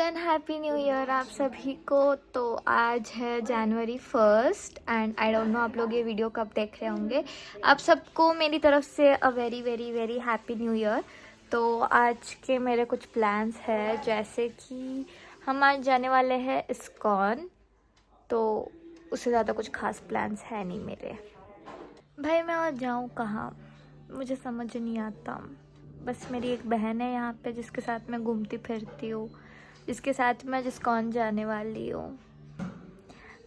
Everyone, happy new year आप सभी को। तो आज है जनवरी 1 एंड आई डोंट नो आप लोग ये वीडियो कब देख रहे होंगे। आप सबको मेरी तरफ से a very very very happy new year. तो आज के मेरे कुछ प्लान्स हैं, जैसे कि हम आज जाने वाले हैं इस्कॉन। तो उससे ज़्यादा कुछ खास प्लान्स है नहीं मेरे। भाई मैं आज जाऊँ कहाँ मुझे समझ नहीं आता। बस मेरी एक बहन है यहाँ पे जिसके साथ मैं घूमती फिरती हूँ, जिसके साथ मैं इस्कॉन जाने वाली हूँ।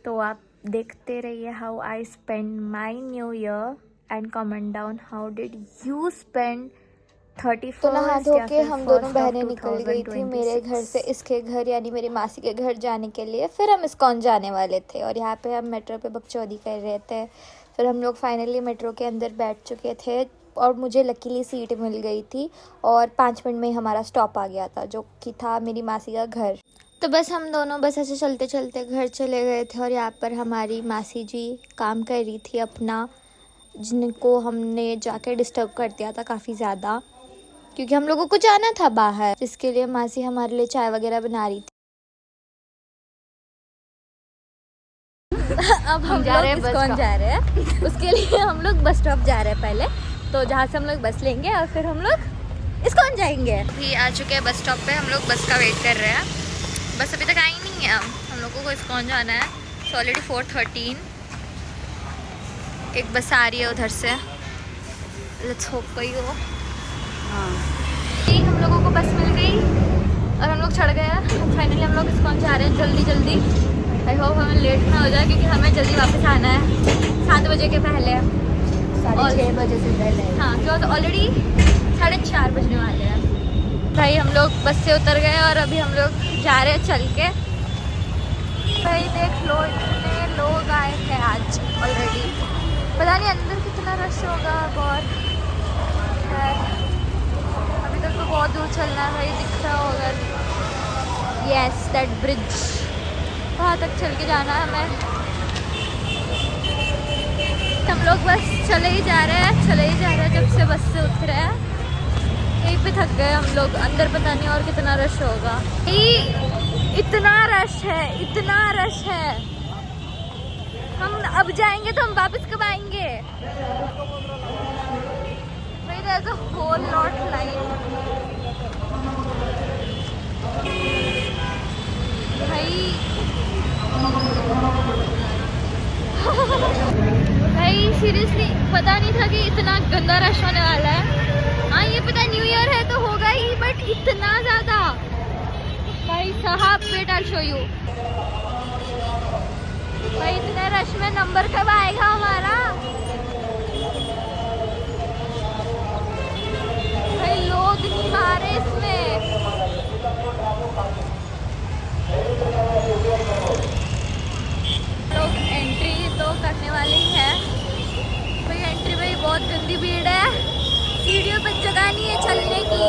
तो आप देखते रहिए how I spend my new year and comment down how did you spend 31st। तो नहा धो के हम दोनों बहनें निकल गई थी 2026। मेरे घर से इसके घर यानी मेरी मासी के घर जाने के लिए। फिर हम इस्कॉन जाने वाले थे और यहाँ पे हम मेट्रो पे बकचोदी कर रहे थे। फिर हम लोग फाइनली मेट्रो के अंदर बैठ चुके थे और मुझे लकीली सीट मिल गई थी और 5 मिनट में ही हमारा स्टॉप आ गया था, जो कि था मेरी मासी का घर। तो बस हम दोनों बस ऐसे चलते चलते घर चले गए थे और यहाँ पर हमारी मासी जी काम कर रही थी अपना, जिनको हमने जाके डिस्टर्ब कर दिया था काफ़ी ज़्यादा, क्योंकि हम लोगों को जाना था बाहर, जिसके लिए मासी हमारे लिए चाय वगैरह बना रही थी। अब हम जा रहे हैं इस्कॉन जा रहे हैं, उसके लिए हम लोग बस स्टॉप जा रहे हैं पहले, तो जहाँ से हम लोग बस लेंगे और फिर हम लोग इस्कॉन जाएंगे। अभी आ चुके हैं बस स्टॉप पे, हम लोग बस का वेट कर रहे हैं। बस अभी तक आई नहीं है। हम लोगों को इस्कॉन जाना है। सो ऑलरेडी 4:13 एक बस आ रही है उधर से। लेट्स होप कोई हो। हम लोगों को बस मिल गई और हम लोग चढ़ गए। फाइनली हम लोग इस्कॉन जा रहे हैं जल्दी जल्दी। आई होप हमें लेट ना हो जाए, क्योंकि हमें जल्दी वापस आना है 7 बजे के पहले, 6:30 बजे से पहले। हाँ, क्यों तो ऑलरेडी 4:30 बजने वाले हैं। भाई हम लोग बस से उतर गए और अभी हम लोग जा रहे हैं चल के। भाई देख लो, इतने लोग आए थे आज ऑलरेडी। पता नहीं अंदर कितना रश होगा। बहुत अभी तक तो बहुत दूर चलना है भाई, दिख रहा होगा। यस, दैट ब्रिज, वहाँ तक चल के जाना है हमें। हम लोग बस चले ही जा रहे हैं जब से बस से उतरे हैं। यहीं पे थक गए हम लोग। अंदर पता नहीं और कितना रश होगा। इतना रश है। हम अब जाएंगे तो हम वापस कब आएंगे? भाई there's a whole lot line। भाई सीरियसली पता नहीं था कि इतना गंदा रश होने वाला है। हाँ, ये पता न्यू ईयर है तो होगा ही, बट इतना ज़्यादा। भाई साहब, वेट आई शो यू। भाई इतने रश में नंबर कब आएगा हमारा? भाई लोग नहीं आ रहे इसमें। लोग एंट्री तो करने वाले ही हैं। भाई एंट्री में बहुत गंदी भीड़ है। सीढ़ियों पर जगह नहीं है चलने की।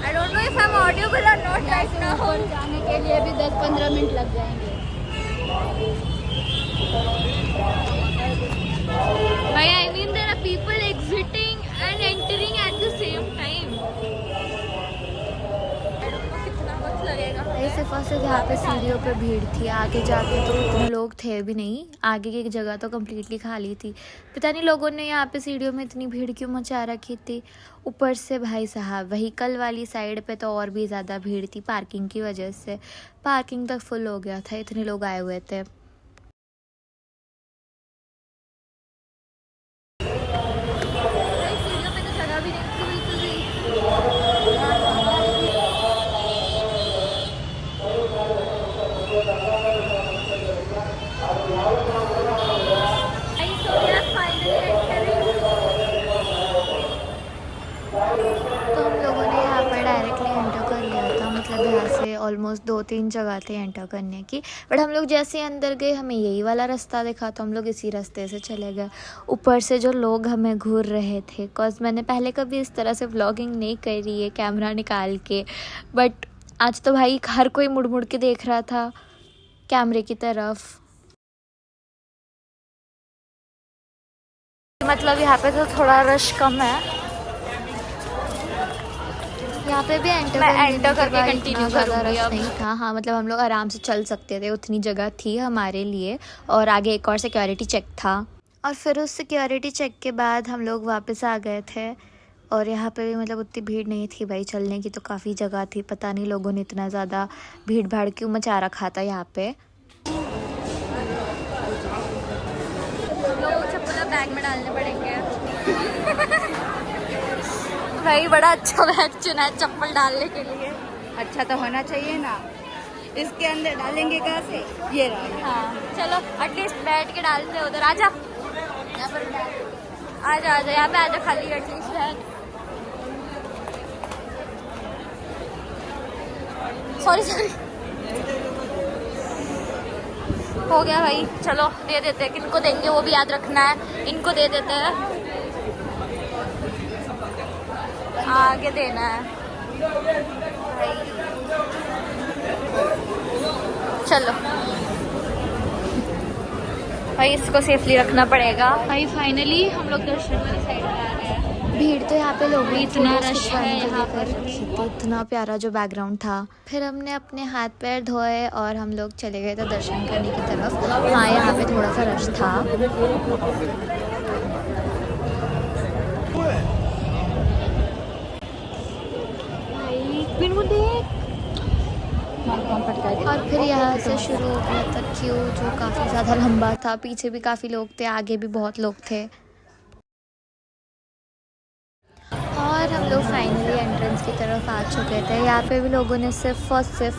I don't know if I am audible और नॉट राइट नाउ। जाने के लिए भी 10-15 मिनट लग जाएंगे। भाई I mean there are people exiting and entering at the same time. I don't know कितना वक्त लगेगा। सिर्फ और सिर्फ यहाँ पे सीढ़ियों पे भीड़ थी, आगे जाके तो इतने लोग थे भी नहीं। आगे की जगह तो कम्प्लीटली खाली थी। पता नहीं लोगों ने यहाँ पे सीढ़ियों में इतनी भीड़ क्यों मचा रखी थी। ऊपर से भाई साहब व्हीकल वाली साइड पे तो और भी ज़्यादा भीड़ थी पार्किंग की वजह से। पार्किंग तक फुल हो गया था, इतने लोग आए हुए थे। सीढ़ियों पे तो जगह भी नहीं थी बिल्कुल भी। तो हम लोगों ने यहाँ पर डायरेक्टली एंटर कर लिया था, मतलब यहाँ से ऑलमोस्ट 2-3 जगह थे एंटर करने की। बट हम लोग जैसे अंदर गए हमें यही वाला रास्ता दिखा, तो हम लोग इसी रास्ते से चले गए। ऊपर से जो लोग हमें घूर रहे थे, बिकॉज मैंने पहले कभी इस तरह से व्लॉगिंग नहीं करी है कैमरा निकाल के, बट आज तो भाई हर कोई मुड़ मुड़ के देख रहा था कैमरे की तरफ। मतलब यहाँ पे तो थोड़ा रश कम है। यहाँ पे भी एंटर करके कंटिन्यू करूँगी अब। नहीं था, हाँ मतलब हम लोग आराम से चल सकते थे, उतनी जगह थी हमारे लिए। और आगे एक और सिक्योरिटी चेक था, और फिर उस सिक्योरिटी चेक के बाद हम लोग वापस आ गए थे। और यहाँ पे भी मतलब उतनी भीड़ नहीं थी भाई, चलने की तो काफ़ी जगह थी। पता नहीं लोगों ने इतना ज़्यादा भीड़ भाड़ क्यों मचा रखा था यहाँ पे। लोग चप्पल बैग में डालने पड़ेंगे। भाई बड़ा अच्छा बैग चुना है चप्पल डालने के लिए। अच्छा तो होना चाहिए ना, इसके अंदर डालेंगे कैसे? ये रहा। हाँ चलो एटलीस्ट बैठ के डालते उधर। आजा यहाँ पर, आजा आजा यहाँ पे आजा, खाली एटलीस्ट बैग। सॉरी सॉरी, हो गया भाई। चलो दे देते हैं, किनको देंगे वो भी याद रखना है। इनको दे देते हैं, आगे देना है भाई। चलो भाई, इसको सेफली रखना पड़ेगा भाई। फाइनली हम लोग दर्शन वाली साइड में आ गए हैं। भीड़ तो यहाँ पे लोग, इतना रश है यहाँ पर, इतना प्यारा जो बैकग्राउंड था। फिर हमने अपने हाथ पैर धोए और हम लोग चले गए थे दर्शन करने की तरफ। हाँ यहाँ पे थोड़ा सा रश था। और फिर यहाँ से शुरू हो गया था क्यू, जो काफ़ी ज़्यादा लंबा था। पीछे भी काफ़ी लोग थे, आगे भी बहुत लोग थे। और हम लोग फाइनली एंट्रेंस की तरफ आ चुके थे। यहाँ पे भी लोगों ने सिर्फ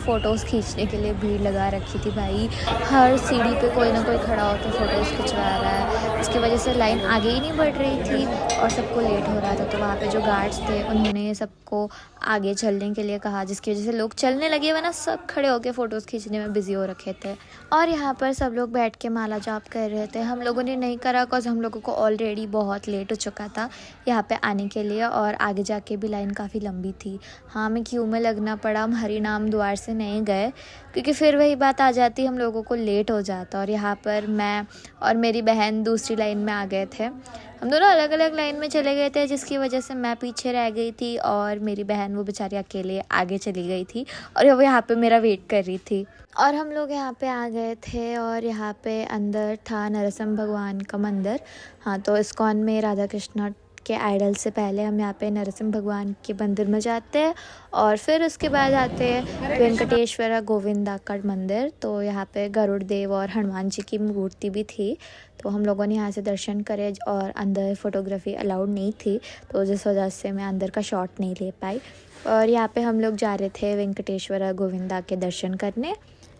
फ़ोटोज़ खींचने के लिए भीड़ लगा रखी थी भाई। हर सीढ़ी पे कोई ना कोई खड़ा होकर फ़ोटोज़ खिंचवा रहा है। इसकी वजह से लाइन आगे ही नहीं बढ़ रही थी और सबको लेट हो रहा था। तो वहाँ पे जो गार्ड्स थे उन्होंने सबको आगे चलने के लिए कहा, जिसकी वजह से लोग चलने लगे, वरना सब खड़े होकर फ़ोटोज़ खींचने में बिज़ी हो रखे थे। और यहाँ पर सब लोग बैठ के माला जाप कर रहे थे। हम लोगों ने नहीं करा बिकॉज हम लोगों को ऑलरेडी बहुत लेट हो चुका था यहाँ पे आने के लिए, और आगे जाके भी लाइन काफ़ी लंबी थी। हाँ हमें क्यू में लगना पड़ा, हम हरि नाम द्वार से नहीं गए क्योंकि फिर वही बात आ जाती, हम लोगों को लेट हो जाता। और यहाँ पर मैं और मेरी बहन दूसरी लाइन में आ गए थे। हम दोनों अलग अलग लाइन में चले गए थे, जिसकी वजह से मैं पीछे रह गई थी और मेरी बहन वो बेचारी अकेले आगे चली गई थी और वो यहाँ पे मेरा वेट कर रही थी। और हम लोग यहाँ पे आ गए थे और यहाँ पे अंदर था नरसिंह भगवान का मंदिर। हाँ तो इस्कॉन में राधा कृष्णा के आइडल से पहले हम यहाँ पे नरसिंह भगवान के मंदिर में जाते हैं और फिर उसके बाद आते हैं वेंकटेश्वर गोविंदा का मंदिर। तो यहाँ पे गरुड़ देव और हनुमान जी की मूर्ति भी थी। तो हम लोगों ने यहाँ से दर्शन करे और अंदर फोटोग्राफी अलाउड नहीं थी, तो जिस वजह से मैं अंदर का शॉट नहीं ले पाई। और यहाँ पे हम लोग जा रहे थे वेंकटेश्वर गोविंदा के दर्शन करने।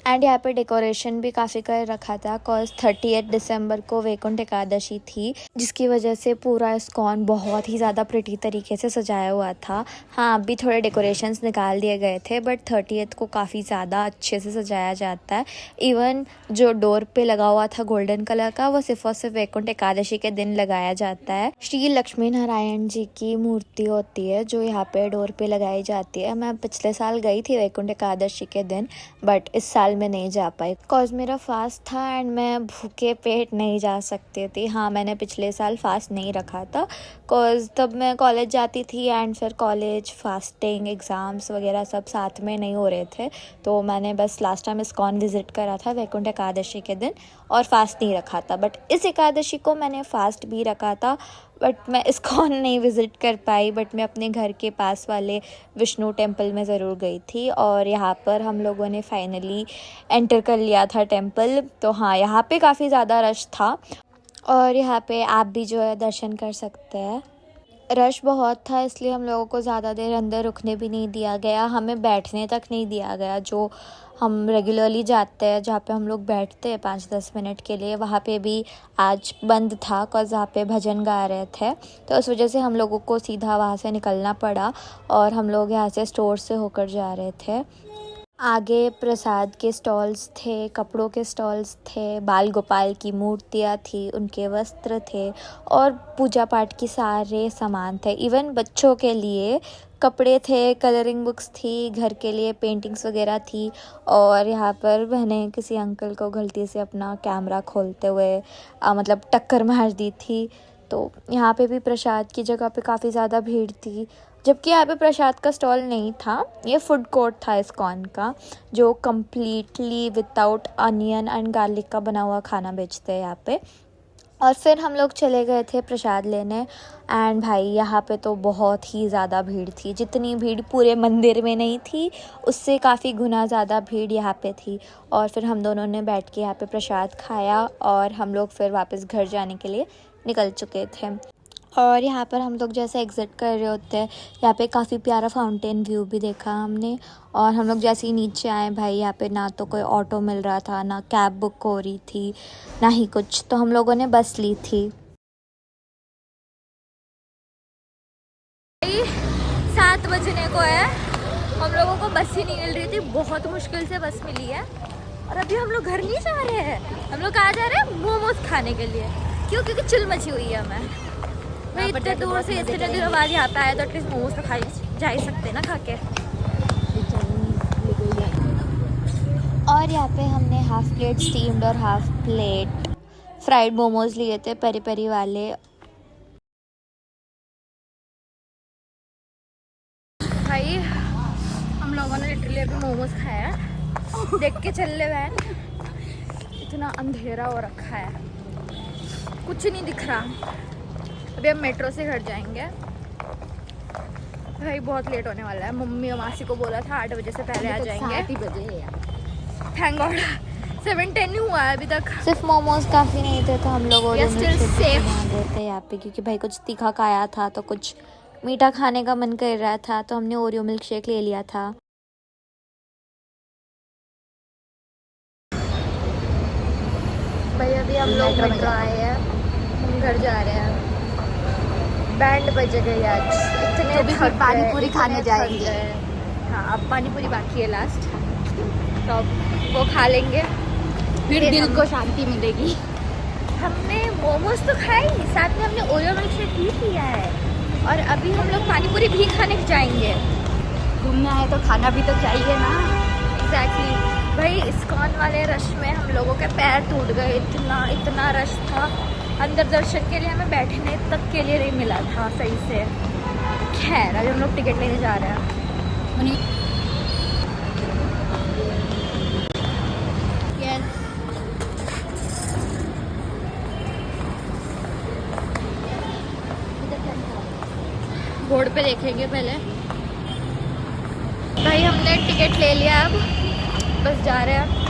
एंड यहाँ पे डेकोरेशन भी काफ़ी कर रखा था कॉज 38 दिसंबर को वैकुंठ एकादशी थी, जिसकी वजह से पूरा इस्कॉन बहुत ही ज़्यादा प्रिटी तरीके से सजाया हुआ था। हाँ अभी थोड़े डेकोरेशंस निकाल दिए गए थे बट 38 को काफ़ी ज़्यादा अच्छे से सजाया जाता है। इवन जो डोर पे लगा हुआ था गोल्डन कलर का, वो सिर्फ और सिर्फ वैकुंठ एकादशी के दिन लगाया जाता है। श्री लक्ष्मी नारायण जी की मूर्ति होती है जो यहाँ पे डोर पे लगाई जाती है। मैं पिछले साल गई थी वैकुंठ एकादशी के दिन बट इस साल में नहीं जा पाई कॉज मेरा फास्ट था एंड मैं भूखे पेट नहीं जा सकती थी। हाँ मैंने पिछले साल फास्ट नहीं रखा था कॉज तब मैं कॉलेज जाती थी एंड फिर कॉलेज फास्टिंग एग्ज़ाम्स वगैरह सब साथ में नहीं हो रहे थे, तो मैंने बस लास्ट टाइम इस्कॉन विज़िट करा था वैकुंठ एकादशी के दिन और फास्ट नहीं रखा था। बट इस एकादशी को मैंने फ़ास्ट भी रखा था बट मैं इस्कॉन नहीं विज़िट कर पाई। बट मैं अपने घर के पास वाले विष्णु टेम्पल में ज़रूर गई थी और यहाँ पर हम लोगों ने फाइनली एंटर कर लिया था टेम्पल। तो हाँ यहाँ पे काफ़ी ज़्यादा रश था और यहाँ पे आप भी जो है दर्शन कर सकते हैं। रश बहुत था इसलिए हम लोगों को ज़्यादा देर अंदर रुकने भी नहीं दिया गया, हमें बैठने तक नहीं दिया गया। जो हम रेगुलरली जाते हैं जहाँ पे हम लोग बैठते हैं 5-10 मिनट के लिए, वहाँ पे भी आज बंद था कॉज वहाँ पे भजन गा रहे थे, तो उस वजह से हम लोगों को सीधा वहाँ से निकलना पड़ा और हम लोग यहाँ से स्टोर से होकर जा रहे थे। आगे प्रसाद के स्टॉल्स थे, कपड़ों के स्टॉल्स थे, बाल गोपाल की मूर्तियाँ थी, उनके वस्त्र थे और पूजा पाठ की सारे सामान थे। इवन बच्चों के लिए कपड़े थे, कलरिंग बुक्स थी, घर के लिए पेंटिंग्स वगैरह थी। और यहाँ पर मैंने किसी अंकल को गलती से अपना कैमरा खोलते हुए मतलब टक्कर मार दी थी, तो यहाँ पे भी प्रसाद की जगह पे काफ़ी ज़्यादा भीड़ थी, जबकि यहाँ पे प्रसाद का स्टॉल नहीं था, ये फूड कोर्ट था इस्कॉन का, जो completely without onion and garlic का बना हुआ खाना बेचते हैं यहाँ पे। और फिर हम लोग चले गए थे प्रसाद लेने, एंड भाई यहाँ पे तो बहुत ही ज़्यादा भीड़ थी। जितनी भीड़ पूरे मंदिर में नहीं थी, उससे काफ़ी गुना ज़्यादा भीड़ यहाँ पे थी। और फिर हम दोनों ने बैठ के यहाँ पे प्रसाद खाया और हम लोग फिर वापस घर जाने के लिए निकल चुके थे। और यहाँ पर हम लोग जैसे एग्ज़िट कर रहे होते हैं, यहाँ पे काफ़ी प्यारा फाउंटेन व्यू भी देखा हमने। और हम लोग जैसे ही नीचे आए भाई, यहाँ पे ना तो कोई ऑटो मिल रहा था, ना कैब बुक हो रही थी, ना ही कुछ, तो हम लोगों ने बस ली थी। 7 बजने को है, हम लोगों को बस ही नहीं मिल रही थी, बहुत मुश्किल से बस मिली है। और अभी हम लोग घर नहीं जा रहे हैं, हम लोग कहाँ जा रहे हैं? मोमोज खाने के लिए। क्यों? क्योंकि चिल मची हुई है हमें भाई, इतने दूर से इतने दिनों बाद यहाँ पे आए तो एटलीस्ट मोमोज तो खा जा ही सकते ना खा के। और यहाँ पे हमने हाफ प्लेट स्टीम्ड और हाफ प्लेट फ्राइड मोमोज लिए थे, पेरी पेरी वाले। भाई हम लोगों ने लिटरली अभी मोमोज खाया है, देख के चल ले बहन, इतना अंधेरा हो रखा है, कुछ नहीं दिख रहा। अभी हम मेट्रो से घर जाएंगे भाई, बहुत लेट होने वाला है। मम्मी और मासी को बोला था 8 बजे से पहले आ जाएंगे। 7 ही बजे है यार। थैंक गॉड 7:10 ही हुआ है अभी तक। सिर्फ मोमोज काफ़ी नहीं थे तो हम लोग We are still safe. गए थे यहाँ पे, क्योंकि भाई कुछ तीखा खाया था तो कुछ मीठा खाने का मन कर रहा था, तो हमने ओरियो मिल्क शेक ले लिया था। भाई अभी हम लोग मेट्रो आए हैं, हम घर जा रहे हैं। बैंड बज गई आज, इतने तो भी फिर थक पानी गए, पूरी इतने खाने थक जाएंगे। गए। हाँ, अब पानी पूरी बाकी है लास्ट, तो अब वो खा लेंगे, फिर दिल को शांति मिलेगी। हमने मोमोज तो खाए ही, साथ में हमने ओरियो मिल्क शेक भी पिया है, और अभी हम लोग पानी पूरी भी खाने जाएंगे। घूमना है तो खाना भी तो चाहिए ना। एग्जैक्टली भाई, इस्कॉन वाले रश में हम लोगों के पैर टूट गए, इतना रश था। अंदर दर्शन के लिए हमें बैठने तक के लिए नहीं मिला था सही से। खैर अभी हम लोग टिकट लेने जा रहे हैं। बोर्ड पे देखेंगे पहले। भाई हमने टिकट ले लिया, अब बस जा रहे हैं।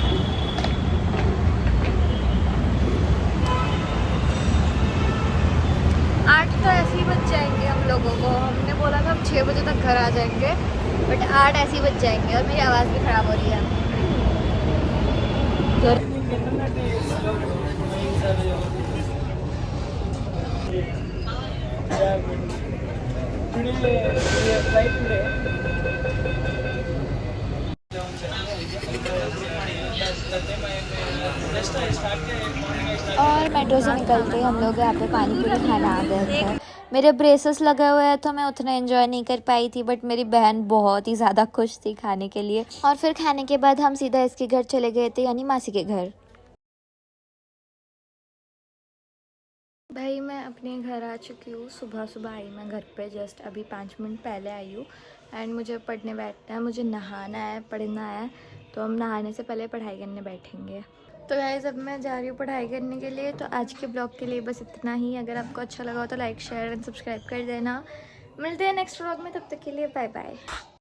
8 तो ऐसे ही बज जाएंगे हम लोगों को। हमने बोला था हम 6 बजे तक घर आ जाएंगे, बट 8 ऐसे ही बज जाएंगे। और मेरी आवाज़ भी ख़राब हो रही है। और मेट्रो से निकलते ही हम लोग यहाँ पे पानी पूरी खाना आ गए थे। मेरे ब्रेसेस लगे हुए हैं तो मैं उतना एंजॉय नहीं कर पाई थी, बट मेरी बहन बहुत ही ज़्यादा खुश थी खाने के लिए। और फिर खाने के बाद हम सीधा इसके घर चले गए थे, यानी मासी के घर। भाई मैं अपने घर आ चुकी हूँ, सुबह सुबह आई मैं घर पे, जस्ट अभी 5 मिनट पहले आई हूँ। एंड मुझे पढ़ने बैठना है, मुझे नहाना है, पढ़ना है, तो हम नहाने से पहले पढ़ाई करने बैठेंगे। तो गाइस अब मैं जा रही हूँ पढ़ाई करने के लिए। तो आज के ब्लॉग के लिए बस इतना ही। अगर आपको अच्छा लगा हो तो लाइक शेयर एंड सब्सक्राइब कर देना। मिलते हैं नेक्स्ट ब्लॉग में, तब तक के लिए बाय बाय।